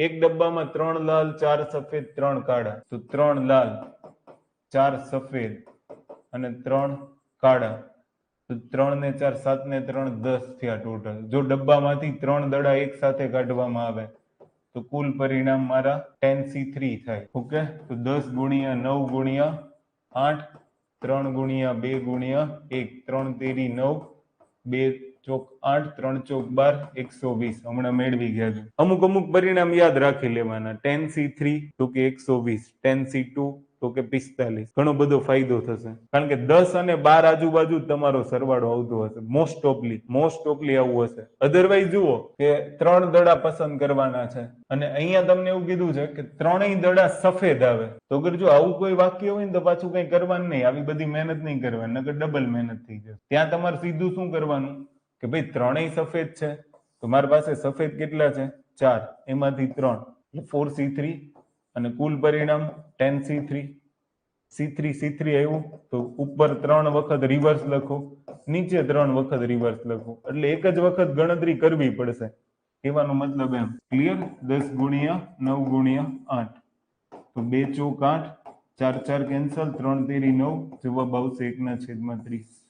એક ડબ્બામાં 3 લાલ 4 સફેદ 3 કાળા, તો 3 લાલ 4 સફેદ અને 3 કાળા, તો 3 ને 4 7 ને 3 10 થયા ટોટલ. જો ડબ્બામાંથી 3 દડા એક સાથે કાઢવામાં આવે તો કુલ પરિણામ મારા 10C3 થાય. ઓકે, તો 10 ગુણ્યા 9 ગુણ્યા 8, 3 ગુણ્યા 2 ગુણ્યા 1, 3 તેરી 9, 2 ચોક 8, 3 ચોક 12, 120. હમણાં મેળવી ગયા છે. અમુક પરિણામ યાદ રાખી લેવાના. 10C3 તો કે 120, 10C2 તો કે 45. ઘણો બધો ફાયદો થશે, કારણ કે 10 અને 12 આજુબાજુ તમારો સરવાળો આવતો હશે. મોસ્ટ ઓફલી આવું હશે. અધરવાઇઝ જુઓ કે 3 દડા પસંદ કરવાના છે અને અહીંયા તમને એવું કીધું છે કે 3 દડા સફેદ આવે, તો અગર જો આવું કોઈ વાક્ય હોય ને તો પાછું કઈ કરવાનું નહીં, આવી બધી મહેનત નહીં કરવાની, નકર ડબલ મહેનત થઈ જશે. ત્યાં તમારે સીધું શું કરવાનું કે ભાઈ 3 સફેદ છે, તો મારી પાસે સફેદ કેટલા છે 4, એમાંથી 3 એટલે 4C3 અને કુલ પરિણામ 10C3. C3 આવ્યું તો ઉપર 3 વખત રિવર્સ લખો, નીચે 3 વખત રિવર્સ લખો, એટલે એક જ વખત ગણતરી કરવી પડશે. કહેવાનો મતલબ એમ ક્લિયર. 10 ગુણ્યા 9 ગુણ્યા 8, તો 2 ચોક 8, 4 4 કેન્સલ, 3 તેરી 9, જવાબ આવશે 1/30.